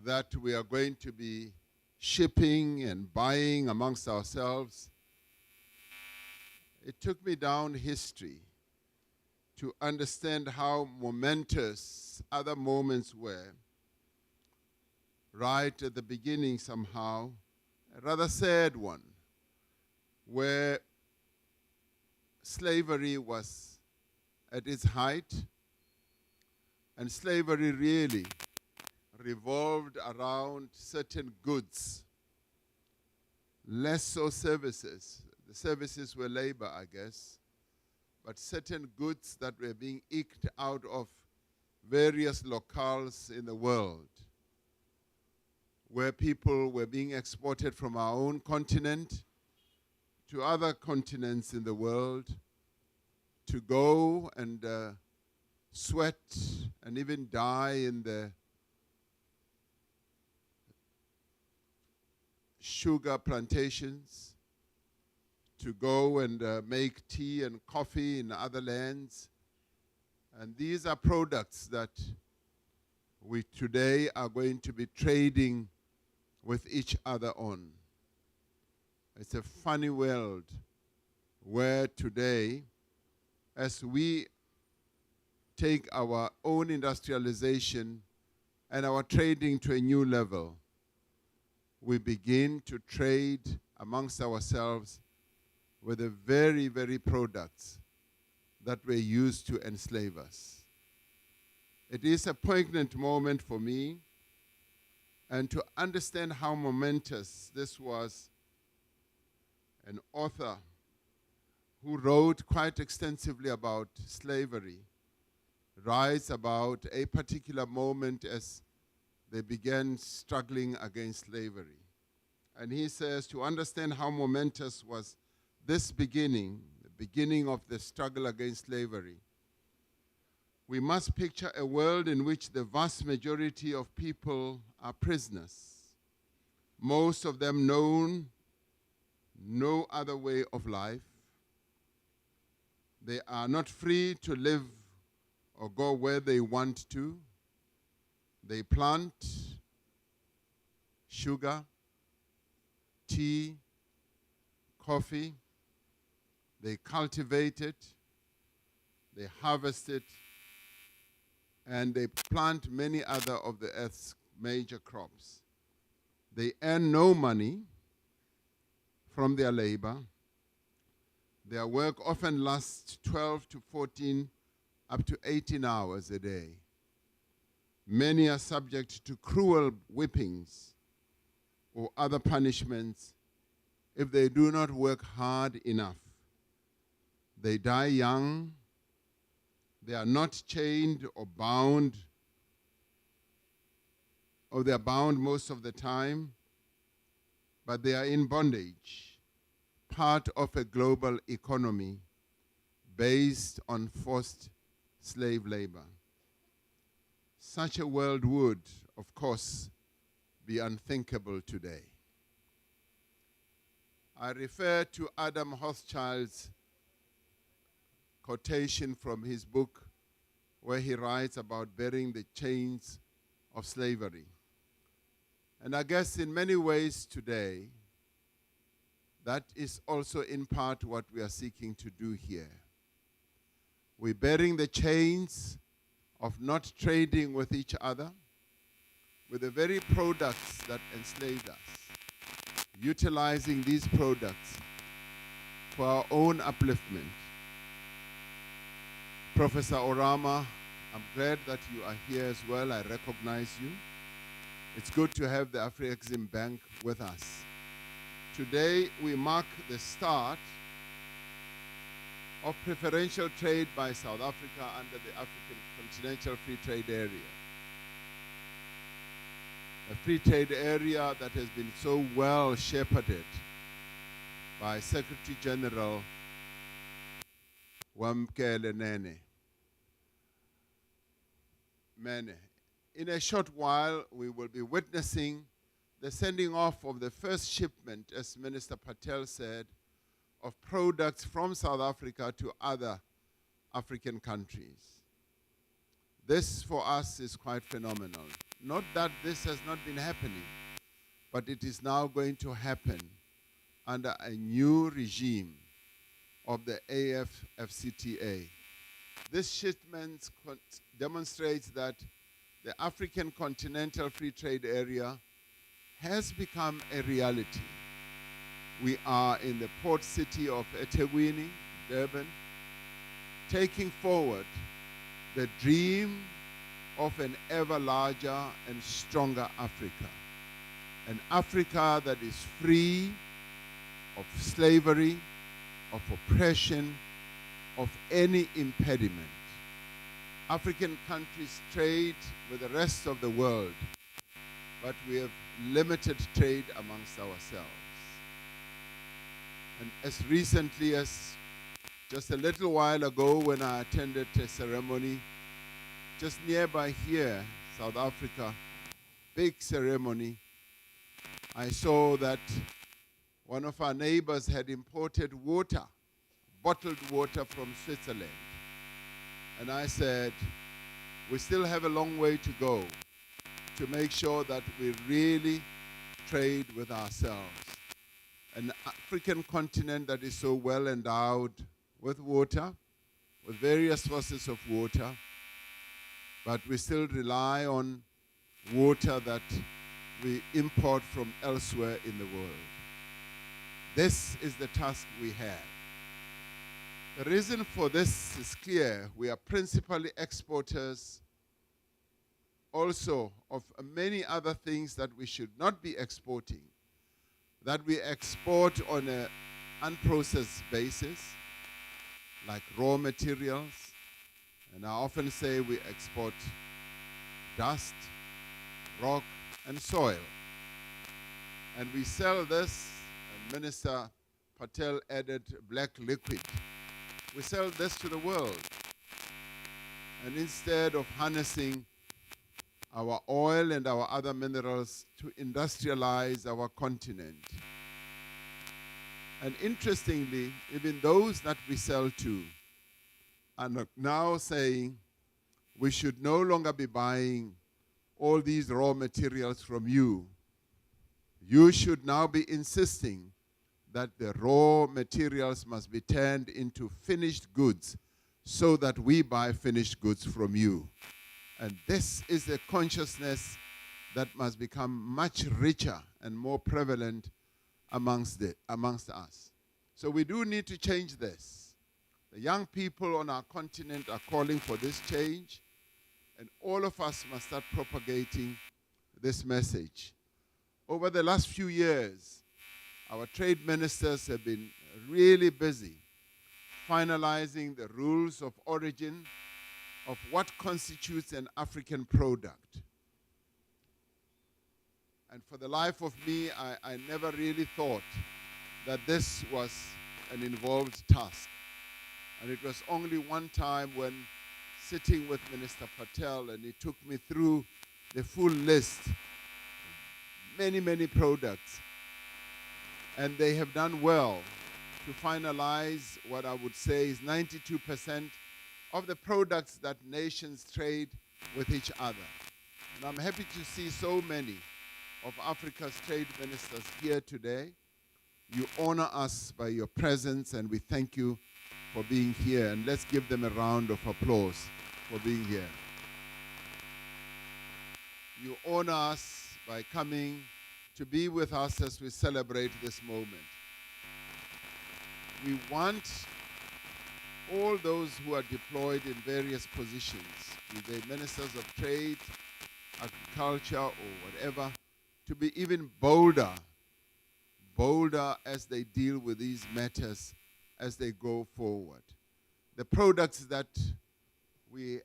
that we are going to be shipping and buying amongst ourselves, it took me down history to understand how momentous other moments were. Right at the beginning somehow, a rather sad one, where slavery was at its height, and slavery really revolved around certain goods, less so services. The services were labor, I guess, but certain goods that were being eked out of various locales in the world, where people were being exported from our own continent to other continents in the world to go and sweat and even die in the sugar plantations, to go and make tea and coffee in other lands. And these are products that we today are going to be trading with each other on. It's a funny world where today, as we take our own industrialization and our trading to a new level, we begin to trade amongst ourselves with the very, very products that were used to enslave us. It is a poignant moment for me, and to understand how momentous this was, an author who wrote quite extensively about slavery writes about a particular moment as they began struggling against slavery. And he says, to understand how momentous was this beginning, the beginning of the struggle against slavery, we must picture a world in which the vast majority of people are prisoners, most of them known no other way of life. They are not free to live or go where they want to. They plant sugar, tea, coffee. They cultivate it, they harvest it, and they plant many other of the earth's major crops. They earn no money from their labor. Their work often lasts 12 to 14, up to 18 hours a day. Many are subject to cruel whippings or other punishments if they do not work hard enough. They die young. They are not chained or bound, or they are bound most of the time, but they are in bondage, part of a global economy based on forced slave labor. Such a world would, of course, be unthinkable today. I refer to Adam Hochschild's quotation from his book where he writes about bearing the chains of slavery. And I guess in many ways today, that is also in part what we are seeking to do here. We're bearing the chains of not trading with each other, with the very products that enslaved us, utilizing these products for our own upliftment. Professor Orama, I'm glad that you are here as well. I recognize you. It's good to have the Afro-Exim Bank with us. Today, we mark the start of preferential trade by South Africa under the African Continental Free Trade Area. A free trade area that has been so well shepherded by Secretary General Wamkele Mene. In a short while, we will be witnessing the sending off of the first shipment, as Minister Patel said, of products from South Africa to other African countries. This, for us, is quite phenomenal. Not that this has not been happening, but it is now going to happen under a new regime of the AfCFTA. This shipment demonstrates that the African Continental Free Trade Area has become a reality. We are in the port city of eThekwini, Durban, taking forward the dream of an ever larger and stronger Africa. An Africa that is free of slavery, of oppression, of any impediment. African countries trade with the rest of the world, but we have limited trade amongst ourselves. And as recently as just a little while ago, when I attended a ceremony just nearby here, South Africa, big ceremony, I saw that one of our neighbors had imported water, bottled water from Switzerland. And I said, we still have a long way to go to make sure that we really trade with ourselves. An African continent that is so well endowed with water, with various sources of water, but we still rely on water that we import from elsewhere in the world. This is the task we have. The reason for this is clear. We are principally exporters also of many other things that we should not be exporting, that we export on an unprocessed basis, like raw materials. And I often say we export dust, rock, and soil. And we sell this, and Minister Patel added black liquid. We sell this to the world. And instead of harnessing our oil and our other minerals to industrialize our continent, And interestingly, even those that we sell to are now saying we should no longer be buying all these raw materials from you. You should now be insisting that the raw materials must be turned into finished goods so that we buy finished goods from you. And this is a consciousness that must become much richer and more prevalent amongst us. So we do need to change this. The young people on our continent are calling for this change, and all of us must start propagating this message. Over the last few years, our trade ministers have been really busy finalizing the rules of origin of what constitutes an African product. And for the life of me, I never really thought that this was an involved task. And it was only one time when sitting with Minister Patel and he took me through the full list, many, many products. And they have done well to finalize what I would say is 92% of the products that nations trade with each other. And I'm happy to see so many of Africa's trade ministers here today. You honor us by your presence, and we thank you for being here. And let's give them a round of applause for being here. You honor us by coming to be with us as we celebrate this moment. We want all those who are deployed in various positions, be they ministers of trade, agriculture, or whatever, to be even bolder as they deal with these matters as they go forward. The products that we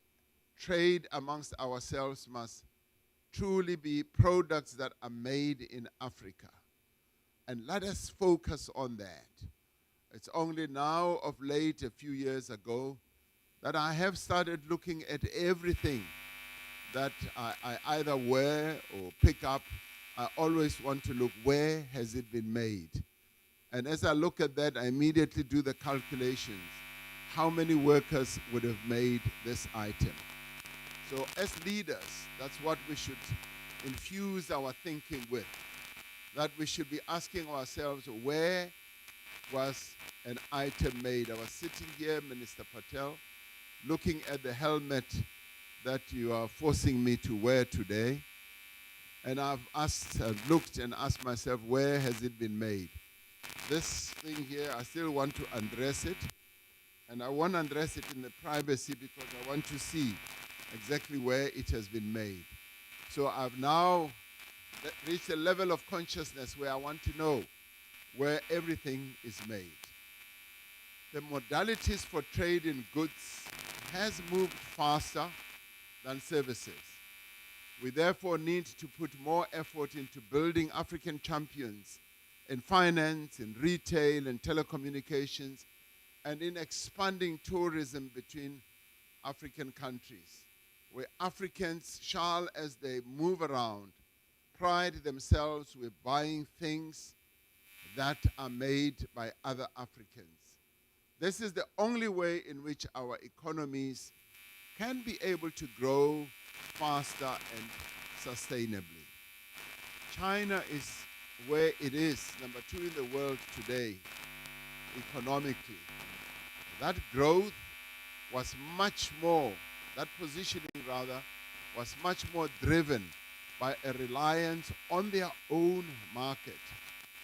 trade amongst ourselves must truly be products that are made in Africa. And let us focus on that. It's only now of late, a few years ago, that I have started looking at everything that I either wear or pick up. I always want to look, where has it been made? And as I look at that, I immediately do the calculations. How many workers would have made this item? So as leaders, that's what we should infuse our thinking with. That we should be asking ourselves, where was an item made? I was sitting here, Minister Patel, looking at the helmet that you are forcing me to wear today. And I've looked and asked myself, where has it been made? This thing here, I still want to undress it. And I want to undress it in the privacy because I want to see exactly where it has been made. So I've now reached a level of consciousness where I want to know where everything is made. The modalities for trade in goods has moved faster than services. We therefore need to put more effort into building African champions in finance, in retail, and telecommunications, and in expanding tourism between African countries, where Africans shall, as they move around, pride themselves with buying things that are made by other Africans. This is the only way in which our economies can be able to grow faster and sustainably. China is where it is, number 2 in the world today, economically. That growth was much more, that positioning rather, was much more driven by a reliance on their own market,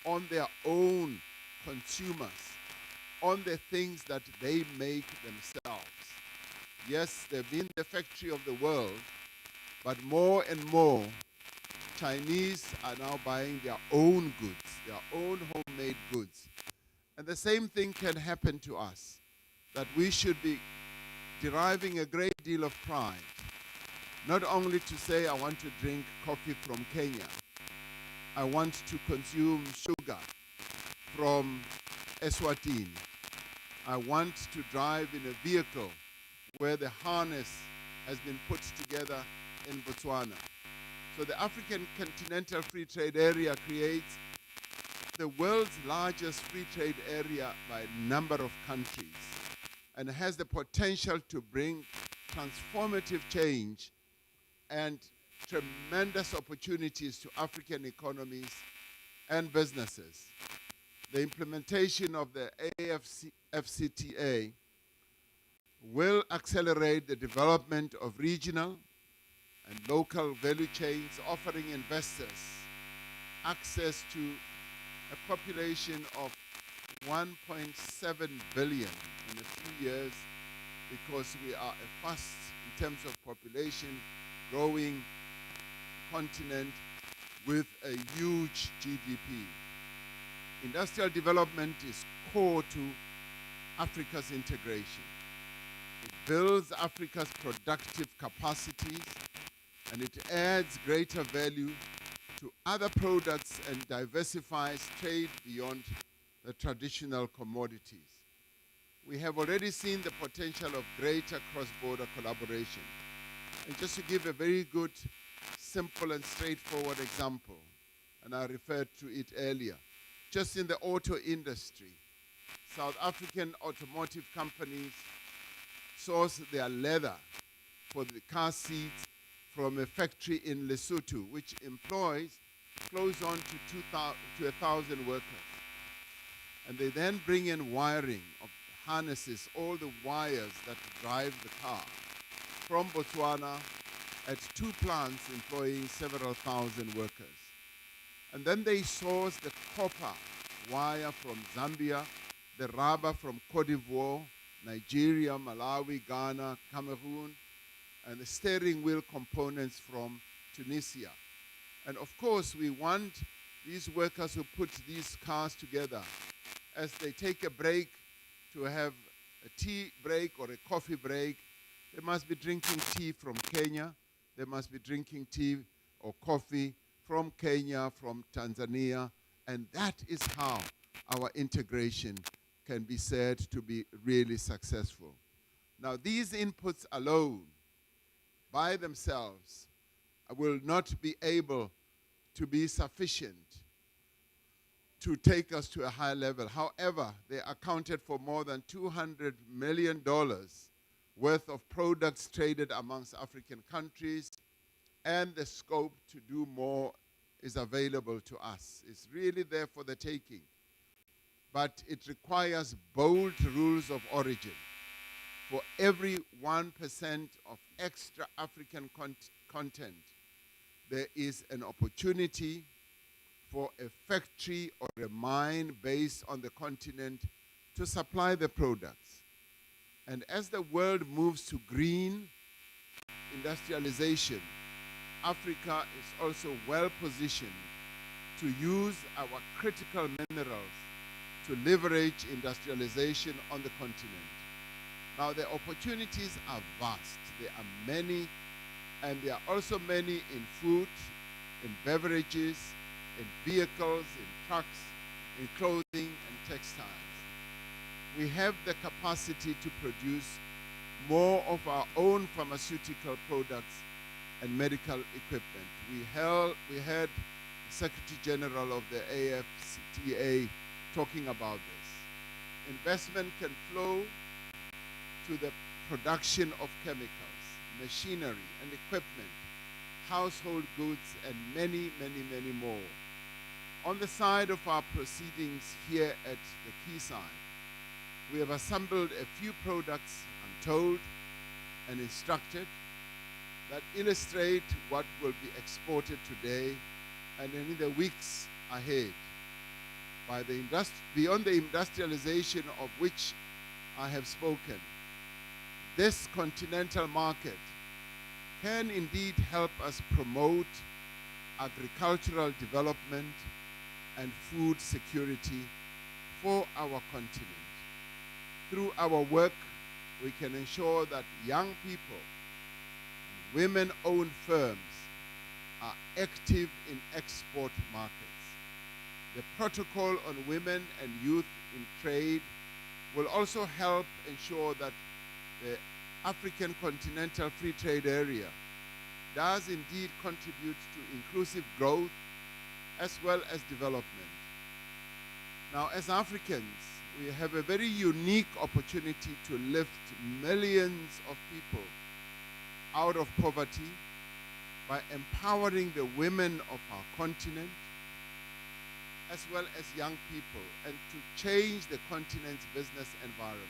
on their own consumers, on the things that they make themselves. Yes, they've been the factory of the world, but more and more, Chinese are now buying their own goods, their own homemade goods. And the same thing can happen to us, that we should be deriving a great deal of pride, not only to say, I want to drink coffee from Kenya, I want to consume sugar from Eswatini, I want to drive in a vehicle where the harness has been put together in Botswana. So the African Continental Free Trade Area creates the world's largest free trade area by number of countries and has the potential to bring transformative change and tremendous opportunities to African economies and businesses. The implementation of the AfCFTA will accelerate the development of regional and local value chains, offering investors access to a population of 1.7 billion in a few years, because we are a fast, in terms of population, growing continent with a huge GDP. Industrial development is core to Africa's integration. It builds Africa's productive capacities, and it adds greater value to other products and diversifies trade beyond the traditional commodities. We have already seen the potential of greater cross-border collaboration. And just to give a very good, simple and straightforward example, and I referred to it earlier, just in the auto industry, South African automotive companies source their leather for the car seats from a factory in Lesotho, which employs close on to 1,000 workers. And they then bring in wiring of harnesses, all the wires that drive the car, from Botswana at 2 plants employing several thousand workers. And then they source the copper wire from Zambia, the rubber from Cote d'Ivoire, Nigeria, Malawi, Ghana, Cameroon, and the steering wheel components from Tunisia. And of course, we want these workers who put these cars together, as they take a break, to have a tea break or a coffee break. They must be drinking tea from Kenya. They must be drinking tea or coffee from Kenya, from Tanzania. And that is how our integration can be said to be really successful. Now, these inputs alone, by themselves, will not be able to be sufficient to take us to a high level. However, they accounted for more than $200 million worth of products traded amongst African countries, and the scope to do more is available to us. It's really there for the taking. But it requires bold rules of origin. For every 1% of extra African content, there is an opportunity for a factory or a mine based on the continent to supply the products. And as the world moves to green industrialization, Africa is also well positioned to use our critical minerals to leverage industrialization on the continent. Now, the opportunities are vast. There are many, and there are also many in food, in beverages, in vehicles, in trucks, in clothing and textiles. We have the capacity to produce more of our own pharmaceutical products and medical equipment. We had the Secretary General of the AfCFTA talking about this. Investment can flow to the production of chemicals, machinery and equipment, household goods, and many, many, many more. On the side of our proceedings here at the quayside, we have assembled a few products, I'm told, and instructed, that illustrate what will be exported today and in the weeks ahead. Beyond the industrialization of which I have spoken, this continental market can indeed help us promote agricultural development and food security for our continent. Through our work, we can ensure that young people and women-owned firms are active in export markets. The protocol on women and youth in trade will also help ensure that the African Continental Free Trade Area does indeed contribute to inclusive growth as well as development. Now, as Africans, we have a very unique opportunity to lift millions of people out of poverty by empowering the women of our continent as well as young people, and to change the continent's business environment.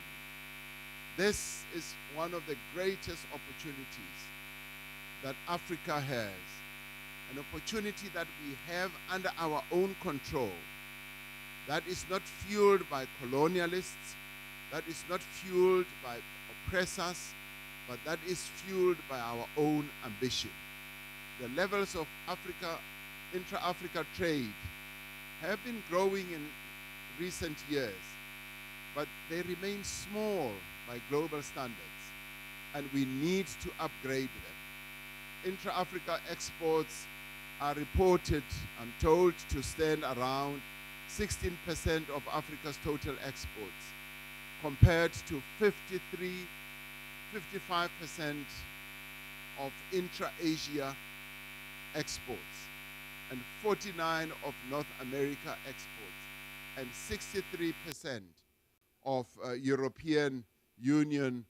This is one of the greatest opportunities that Africa has, an opportunity that we have under our own control, that is not fueled by colonialists, that is not fueled by oppressors, but that is fueled by our own ambition. The levels of intra-Africa trade have been growing in recent years, but they remain small by global standards, and we need to upgrade them. Intra-Africa exports are reported, I'm told, to stand around 16% of Africa's total exports, compared to 55% of intra-Asia exports, and 49% of North America exports, and 63% of European Union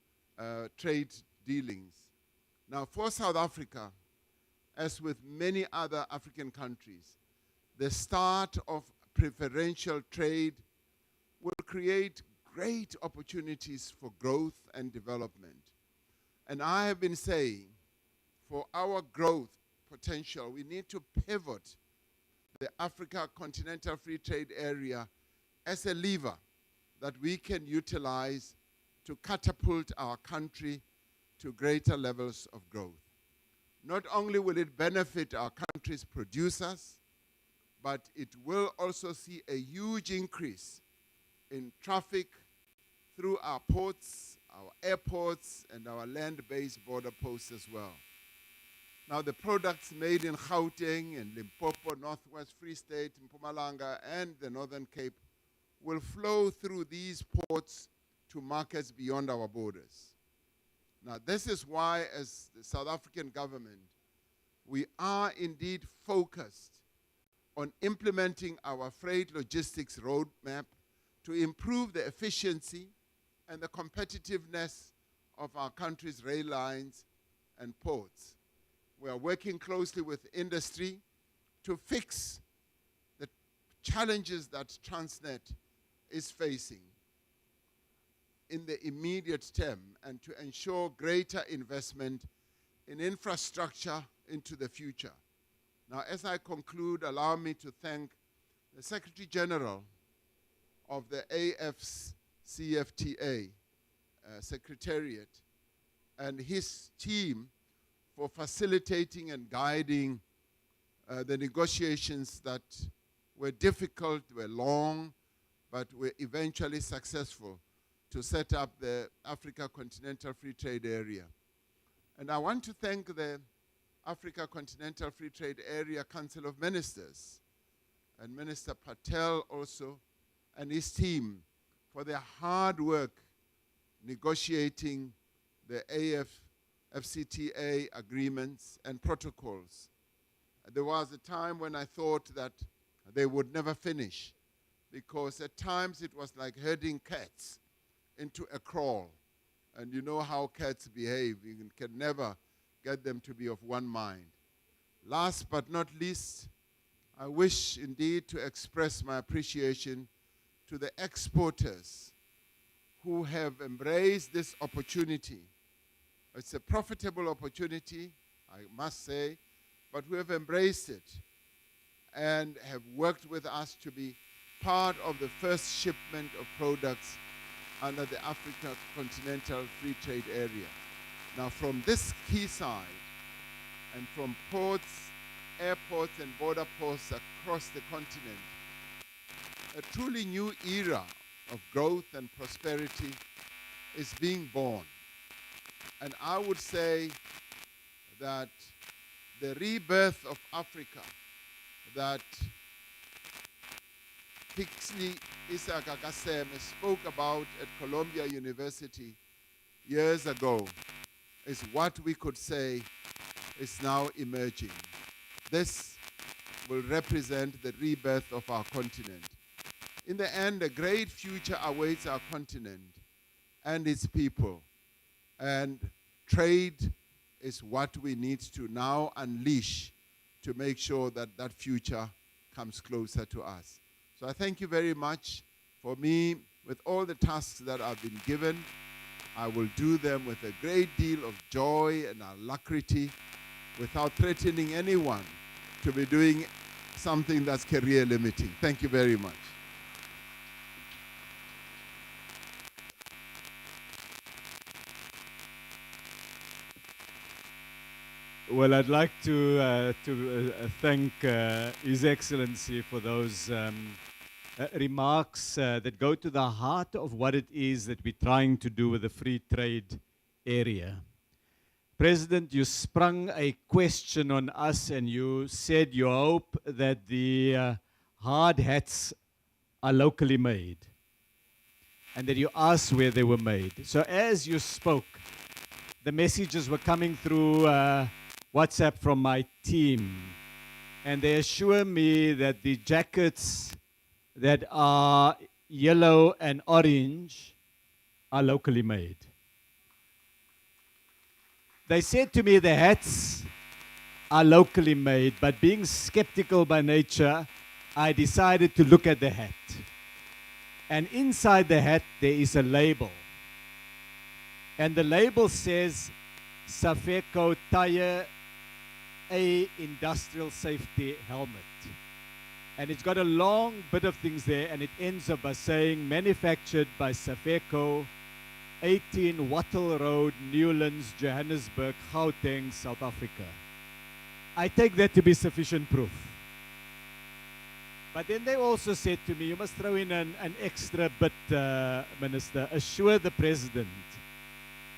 trade dealings. Now, for South Africa, as with many other African countries, the start of preferential trade will create great opportunities for growth and development. And I have been saying, for our growth potential, we need to pivot the Africa Continental Free Trade Area as a lever that we can utilize to catapult our country to greater levels of growth. Not only will it benefit our country's producers, but it will also see a huge increase in traffic through our ports, our airports, and our land-based border posts as well. Now, the products made in Gauteng and Limpopo, Northwest Free State, Mpumalanga, and the Northern Cape will flow through these ports to markets beyond our borders. Now, this is why, as the South African government, we are indeed focused on implementing our freight logistics roadmap to improve the efficiency and the competitiveness of our country's rail lines and ports. We are working closely with industry to fix the challenges that Transnet is facing in the immediate term, and to ensure greater investment in infrastructure into the future. Now, as I conclude, allow me to thank the Secretary General of the AfCFTA Secretariat and his team for facilitating and guiding the negotiations that were difficult, were long, but were eventually successful to set up the Africa Continental Free Trade Area. And I want to thank the Africa Continental Free Trade Area Council of Ministers and Minister Patel also and his team for their hard work negotiating the AfCFTA agreements and protocols. There was a time when I thought that they would never finish, because at times it was like herding cats into a kraal. And you know how cats behave. You can never get them to be of one mind. Last but not least, I wish indeed to express my appreciation to the exporters who have embraced this opportunity. It's a profitable opportunity, I must say, but who have embraced it and have worked with us to be part of the first shipment of products under the Africa Continental Free Trade Area. Now, from this key side, and from ports, airports, and border posts across the continent, a truly new era of growth and prosperity is being born. And I would say that the rebirth of Africa that Pixley Isaac Akaseme spoke about at Columbia University years ago is what we could say is now emerging. This will represent the rebirth of our continent. in the end, a great future awaits our continent and its people. And trade is what we need to now unleash to make sure that that future comes closer to us. So I thank you very much. For me, with all the tasks that I've been given, I will do them with a great deal of joy and alacrity without threatening anyone to be doing something that's career limiting. Thank you very much. Well, I'd like to thank His Excellency for those remarks that go to the heart of what it is that we're trying to do with the free trade area. President, you sprung a question on us and you said you hope that the hard hats are locally made and that you asked where they were made. So as you spoke, the messages were coming through WhatsApp from my team, and they assure me that the jackets that are yellow and orange are locally made. They said to me the hats are locally made, but being skeptical by nature, I decided to look at the hat. And inside the hat there is a label. And the label says Safeco Tire A Industrial Safety Helmet. And it's got a long bit of things there, and it ends up by saying manufactured by Safeco, 18 Wattle Road, Newlands, Johannesburg, Gauteng, South Africa. I take that to be sufficient proof. But then they also said to me, you must throw in an extra bit, Minister. Assure the President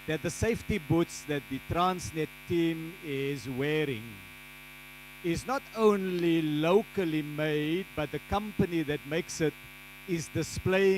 that the safety boots that the Transnet team is wearing is not only locally made, but the company that makes it is displaying